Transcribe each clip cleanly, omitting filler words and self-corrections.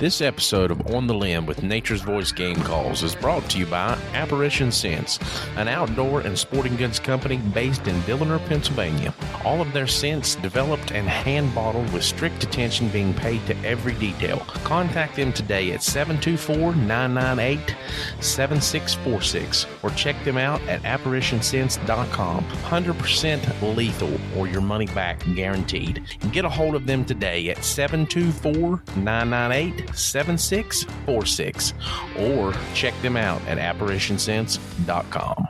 This episode of On the Limb with Nature's Voice Game Calls is brought to you by Apparition Scents, an outdoor and sporting goods company based in Dilliner, Pennsylvania. All of their scents developed and hand bottled with strict attention being paid to every detail. Contact them today at 724-998-7646 or check them out at apparitionscents.com. 100% lethal or your money back guaranteed. Get a hold of them today at 724-998-7646 or check them out at apparitionscents.com.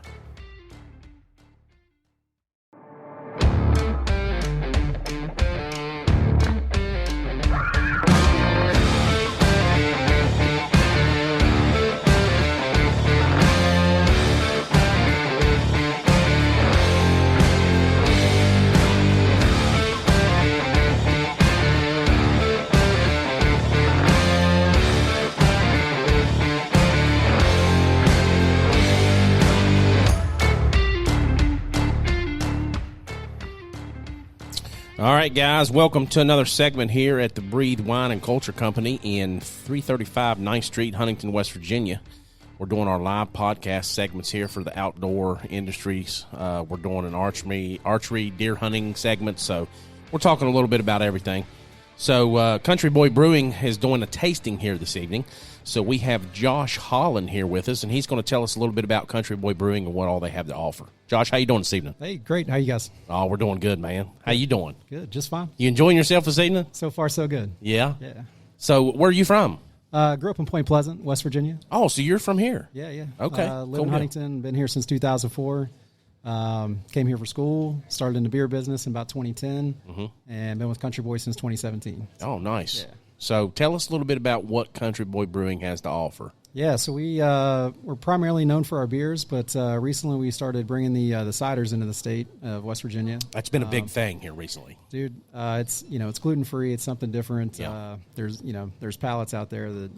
All right, guys, welcome to another segment here at the Breathe Wine and Culture Company in 335 9th Street, Huntington, West Virginia. We're doing our live podcast segments here for the outdoor industries. We're doing an archery, deer hunting segment, so we're talking a little bit about everything. So Country Boy Brewing is doing a tasting here this evening. So we have Josh Holland here with us, and he's going to tell us a little bit about Country Boy Brewing and what all they have to offer. Josh, how you doing this evening? Hey, great. How you guys? Oh, we're doing good, man. How you doing? Good, just fine. You enjoying yourself this evening? So far, so good. Yeah? Yeah. So where are you from? Grew up in Point Pleasant, West Virginia. Oh, so you're from here? Yeah. Okay. Live cool in Huntington, been here since 2004. Came here for school, started in the beer business in about 2010, and been with Country Boy since 2017. Oh, nice. Yeah. So tell us a little bit about what Country Boy Brewing has to offer. Yeah, so we're primarily known for our beers, but recently we started bringing the ciders into the state of West Virginia. That's been a big thing here recently. Dude, it's gluten free. It's something different. Yeah. There's palates out there that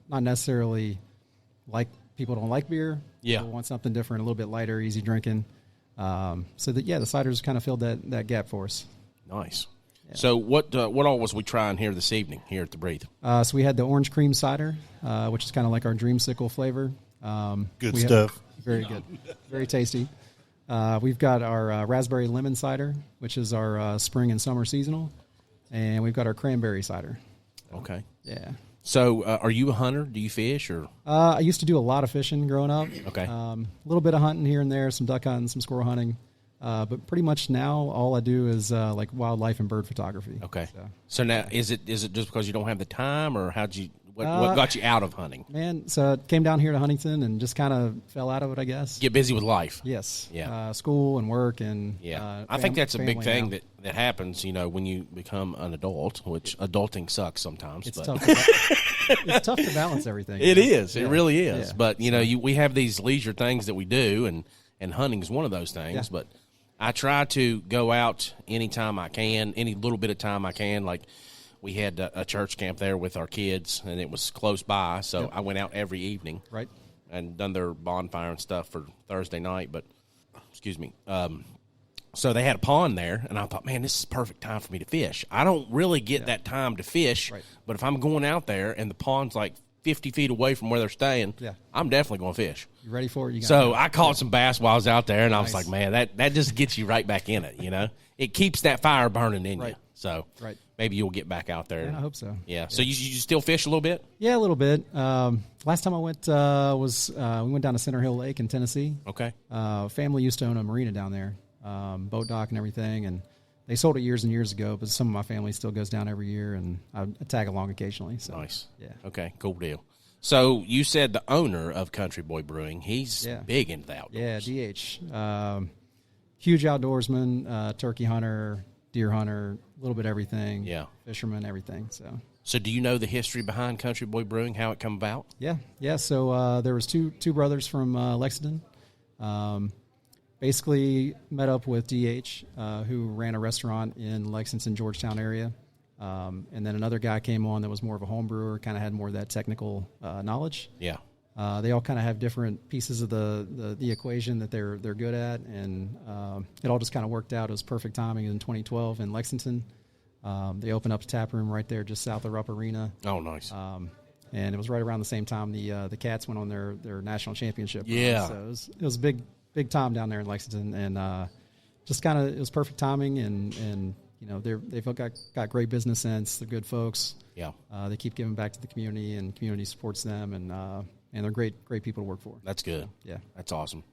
not necessarily like people don't like beer. Yeah, people want something different, a little bit lighter, easy drinking. The ciders kind of filled that gap for us. Nice. Yeah. So what all was we trying here this evening here at the Breathe? So we had the orange cream cider, which is kind of like our dreamsicle flavor. Good stuff. Very good. Very tasty. We've got our raspberry lemon cider, which is our spring and summer seasonal. And we've got our cranberry cider. Okay. Yeah. So are you a hunter? Do you fish? Or I used to do a lot of fishing growing up. Okay. A little bit of hunting here and there, some duck hunting, some squirrel hunting. But pretty much now all I do is like wildlife and bird photography. Okay. So now is it just because you don't have the time, or what got you out of hunting? Man, so I came down here to Huntington and just kind of fell out of it, I guess. Get busy with life. Yes. Yeah. School and work and I think that's a big thing now. that happens, when you become an adult, which adulting sucks sometimes. It's but. tough. It's tough to balance everything. It is. Yeah. It really is. Yeah. But we have these leisure things that we do, and hunting is one of those things. Yeah. But I try to go out anytime I can, any little bit of time I can. Like we had a church camp there with our kids, and it was close by, so I went out every evening, right, and done their bonfire and stuff for Thursday night. But excuse me. So they had a pond there, and I thought, man, this is perfect time for me to fish. I don't really get that time to fish, but if I'm going out there and the pond's like 50 feet away from where they're staying, I'm definitely going to fish. You ready for it? I caught some bass while I was out there, and I was like, man, that just gets you right back in it, It keeps that fire burning in you. So maybe you'll get back out there. Yeah, I hope so. Yeah. So you still fish a little bit? Yeah, a little bit. Last time I went we went down to Center Hill Lake in Tennessee. Okay. Family used to own a marina down there, boat dock and everything, and they sold it years and years ago, but some of my family still goes down every year, and I tag along occasionally. So. Nice. Yeah. Okay, cool deal. So you said the owner of Country Boy Brewing, he's big into the outdoors. Yeah, DH. Huge outdoorsman, turkey hunter, deer hunter, a little bit everything. Yeah. Fisherman, everything. So do you know the history behind Country Boy Brewing, how it come about? Yeah. So there was two brothers from Lexington. Basically met up with DH, who ran a restaurant in Lexington, Georgetown area. And then another guy came on that was more of a home brewer, kind of had more of that technical knowledge. Yeah. They all kind of have different pieces of the equation that they're good at, and it all just kind of worked out. It was perfect timing in 2012 in Lexington. They opened up a tap room right there just south of Rupp Arena. Oh, nice. And it was right around the same time the Cats went on their national championship. Yeah. So it was big time down there in Lexington, and just kind of it was perfect timing, and they've got great business sense. They're good folks. Yeah. They keep giving back to the community, and community supports them, and they're great people to work for. That's good. Yeah. That's awesome.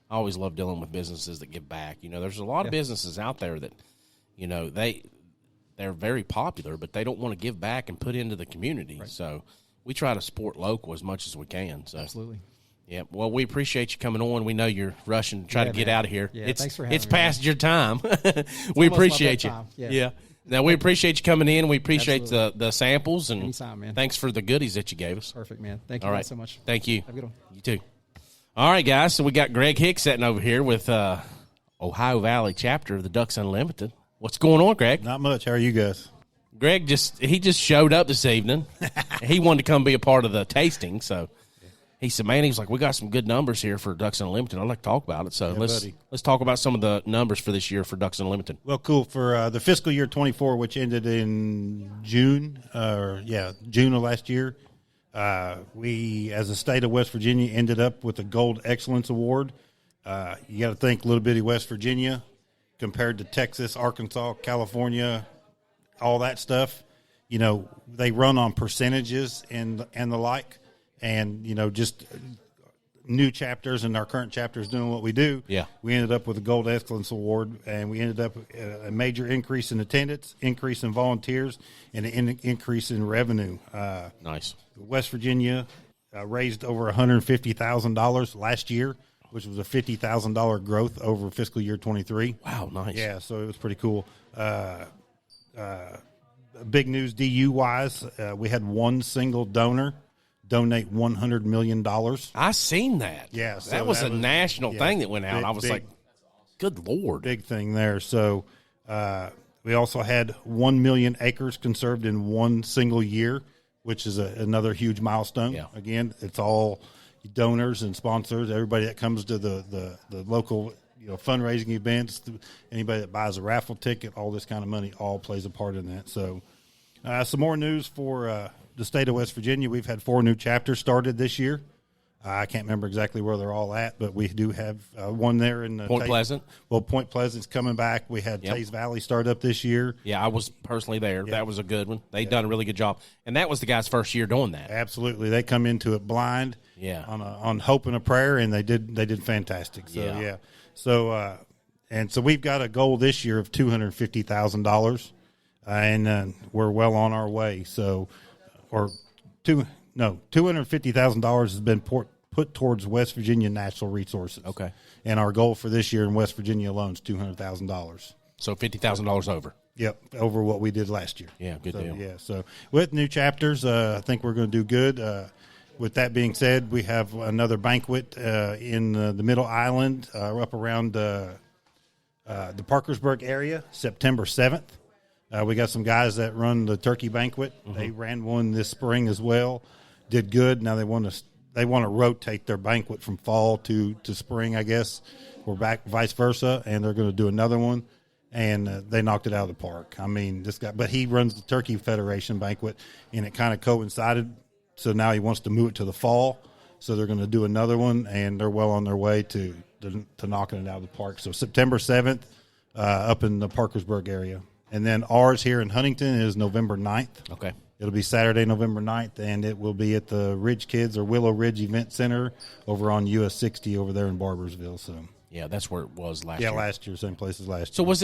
I always love dealing with businesses that give back. There's a lot of businesses out there that, they're very popular, but they don't want to give back and put into the community. Right. So we try to support local as much as we can. So absolutely. Yeah. Well, we appreciate you coming on. We know you're rushing to try to get out of here. Yeah, thanks for having me. It's past your time. We appreciate you. Yeah. Now, we appreciate you coming in. We appreciate the samples. And anytime, man. Thanks for the goodies that you gave us. Perfect, man. Thank you so much. Thank you. Have a good one. You too. All right, guys. So we got Greg Hicks sitting over here with Ohio Valley chapter of the Ducks Unlimited. What's going on, Greg? Not much. How are you guys? Greg just showed up this evening. He wanted to come be a part of the tasting, so he said, "Man, he's like, we got some good numbers here for Ducks Unlimited. I'd like to talk about it. So let's talk about some of the numbers for this year for Ducks Unlimited." Well, cool. For the fiscal year 24, which ended in June of last year, we, as a state of West Virginia, ended up with a Gold Excellence Award. You got to think Little Bitty West Virginia compared to Texas, Arkansas, California, all that stuff. They run on percentages and the like. And, just new chapters and our current chapters doing what we do. Yeah. We ended up with a Gold Excellence Award, and we ended up a major increase in attendance, increase in volunteers, and an increase in revenue. Nice. West Virginia raised over $150,000 last year, which was a $50,000 growth over fiscal year 23. Wow, nice. Yeah, so it was pretty cool. Big news DU-wise, we had one single donor donate $100 million. I seen that. Yeah. So that was a national thing that went out. I was like, good Lord. Big thing there. So we also had 1 million acres conserved in one single year, which is another huge milestone. Yeah. Again, it's all donors and sponsors, everybody that comes to the local fundraising events, anybody that buys a raffle ticket, all this kind of money all plays a part in that. So some more news for the state of West Virginia. We've had 4 new chapters started this year. I can't remember exactly where they're all at, but we do have one there in Point Pleasant. Well, Point Pleasant's coming back. We had Taze Valley start up this year. Yeah, I was personally there. That was a good one. They done a really good job, and that was the guy's first year doing that. Absolutely, they come into it blind. Yeah, on hope and a prayer, and they did fantastic. So so and so we've got a goal this year of $250,000, and we're well on our way. So. $250,000 has been put towards West Virginia natural resources. Okay. And our goal for this year in West Virginia alone is $200,000. So $50,000 over. Yep, over what we did last year. Yeah, good deal. Yeah, so with new chapters, I think we're going to do good. With that being said, we have another banquet in the Middle Island up around the Parkersburg area, September 7th. We got some guys that run the turkey banquet. Mm-hmm. They ran one this spring as well. Did good. Now they want to rotate their banquet from fall to spring, I guess. We're back vice versa, and they're going to do another one. And they knocked it out of the park. I mean, this guy, but he runs the Turkey Federation banquet, and it kind of coincided. So now he wants to move it to the fall. So they're going to do another one, and they're well on their way to knocking it out of the park. So September 7th up in the Parkersburg area. And then ours here in Huntington is November 9th. Okay. It'll be Saturday, November 9th, and it will be at the Ridge Kids or Willow Ridge Event Center over on US 60 over there in Barbersville. So yeah, that's where it was last year. Yeah, last year, same place as last year. So was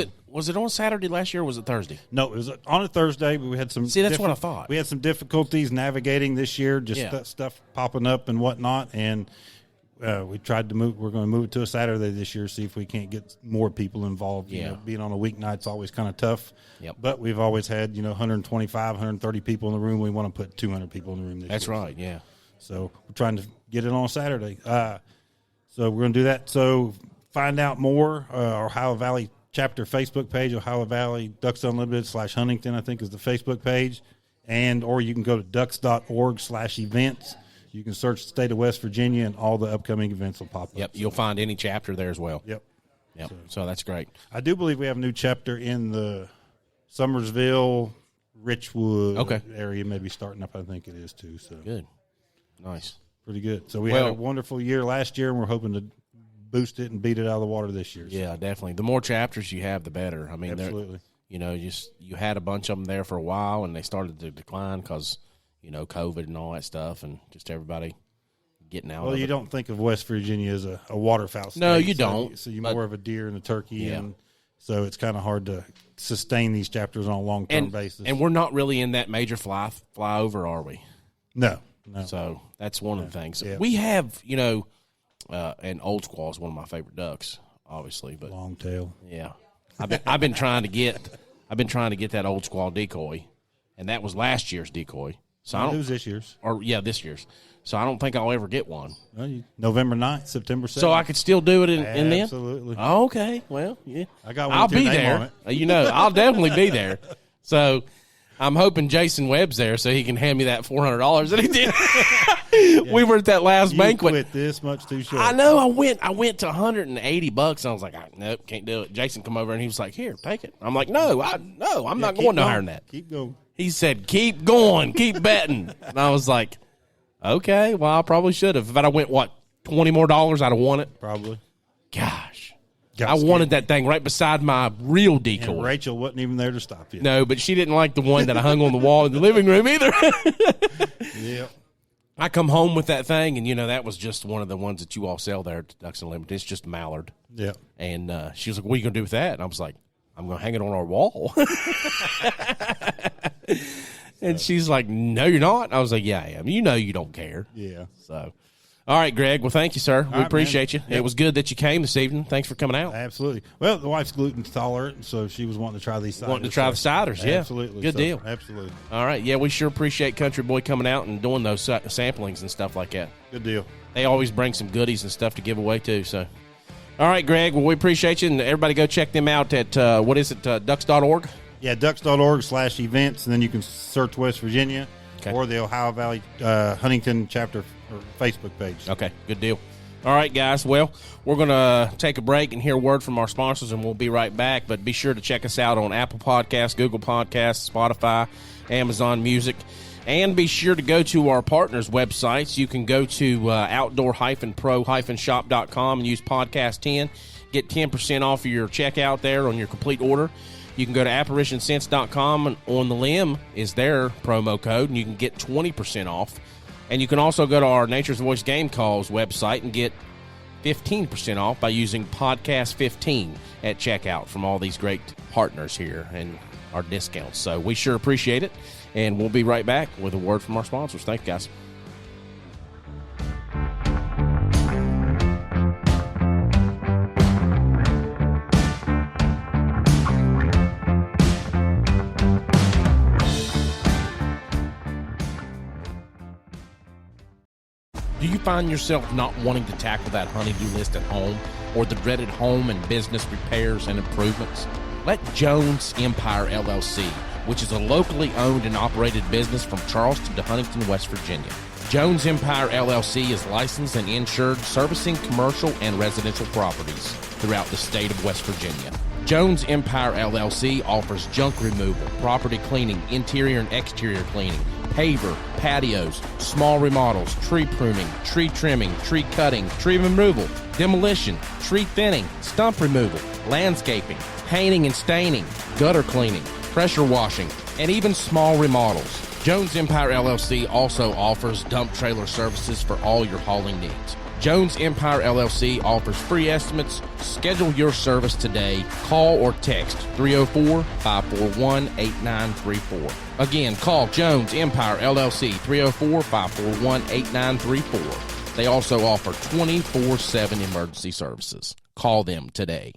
it on Saturday last year or was it Thursday? No, it was on a Thursday, but we had some. See, that's what I thought. We had some difficulties navigating this year, just stuff popping up and whatnot, and we tried to move. We're going to move it to a Saturday this year, see if we can't get more people involved. Yeah. Being on a weeknight's always kind of tough. Yep. But we've always had 125, 130 people in the room. We want to put 200 people in the room this year. That's right. Yeah. So we're trying to get it on a Saturday. So we're going to do that. So find out more. Our Ohio Valley chapter Facebook page, Ohio Valley Ducks Unlimited /Huntington, I think is the Facebook page, or you can go to ducks.org/events. You can search the state of West Virginia, and all the upcoming events will pop up. Yep, you'll find any chapter there as well. Yep. So that's great. I do believe we have a new chapter in the Summersville, Richwood Okay. area maybe starting up. I think it is too. So Good. Nice. pretty good. So we had a wonderful year last year, and we're hoping to boost it and beat it out of the water this year. Yeah, definitely. The more chapters you have, the better. I mean, Absolutely. You had a bunch of them there for a while, and they started to decline because, COVID and all that stuff, and just everybody getting out. Well, you don't think of West Virginia as a waterfowl state. No, you so don't. So you're more of a deer and a turkey, Yeah. and so it's kind of hard to sustain these chapters on a long-term basis. And we're not really in that major flyover, are we? No. So that's one of the things. Yeah. We have, and Old Squaw is one of my favorite ducks, obviously, but Long tail. yeah, I've been trying to get that Old Squaw decoy, and that was last year's decoy. So I don't. It was this year's. This year's. So I don't think I'll ever get one. Well, November 9th, September 7th. So I could still do it in then? Absolutely. Oh, okay. Well, yeah. I got one I'll with your be name there. on it. I'll definitely be there. So I'm hoping Jason Webb's there so he can hand me that $400 that he did. We were at that last You banquet. quit this much too short. I know. I went to $180. And I was like, nope, can't do it. Jason come over and he was like, here, take it. I'm like, no, I'm not Keep going no going. higher than that. Keep going. He said, keep going, keep betting. And I was like, okay, well, I probably should have. If I'd have went, $20 more, I'd have won it. Probably. Gosh. Got I wanted scared. that thing right beside my real decoy. And Rachel wasn't even there to stop you. No, but she didn't like the one that I hung on the wall in the living room either. Yeah. I come home with that thing, and, that was just one of the ones that you all sell there at Ducks Unlimited. It's just a mallard. Yeah. And she was like, what are you going to do with that? And I was like, I'm going to hang it on our wall. And she's like, no, you're not. I was like, yeah, I am. You don't care. Yeah. So, all right, Greg. Well, thank you, sir. We right, appreciate you. man. It was good that you came this evening. Thanks for coming out. Absolutely. Well, the wife's gluten tolerant, so she was wanting to try these ciders. Wanting to try the ciders, yeah. Absolutely. Good So, deal. Absolutely. All right. Yeah, we sure appreciate Country Boy coming out and doing those samplings and stuff like that. Good deal. They always bring some goodies and stuff to give away, too. So, all right, Greg. Well, we appreciate you. And everybody go check them out at, ducks.org? Yeah, ducks.org/events, and then you can search West Virginia Okay. or the Ohio Valley Huntington chapter or Facebook page. Okay, good deal. All right, guys. Well, we're going to take a break and hear a word from our sponsors, and we'll be right back. But be sure to check us out on Apple Podcasts, Google Podcasts, Spotify, Amazon Music. And be sure to go to our partners' websites. You can go to outdoor-pro-shop.com and use podcast 10. Get 10% off of your checkout there on your complete order. You can go to apparitionsense.com, and on the limb is their promo code, and you can get 20% off. And you can also go to our Nature's Voice Game Calls website and get 15% off by using Podcast 15 at checkout from all these great partners here and our discounts. So we sure appreciate it, and we'll be right back with a word from our sponsors. Thank you, guys. Do you find yourself not wanting to tackle that honey-do list at home or the dreaded home and business repairs and improvements? Let Jones Empire LLC, which is a locally owned and operated business from Charleston to Huntington, West Virginia. Jones Empire LLC is licensed and insured, servicing commercial and residential properties throughout the state of West Virginia. Jones Empire LLC offers junk removal, property cleaning, interior and exterior cleaning, paver, patios, small remodels, tree pruning, tree trimming, tree cutting, tree removal, demolition, tree thinning, stump removal, landscaping, painting and staining, gutter cleaning, pressure washing, and even small remodels. Jones Empire LLC also offers dump trailer services for all your hauling needs. Jones Empire LLC offers free estimates. Schedule your service today. Call or text 304-541-8934. Again, call Jones Empire LLC 304-541-8934. They also offer 24/7 emergency services. Call them today.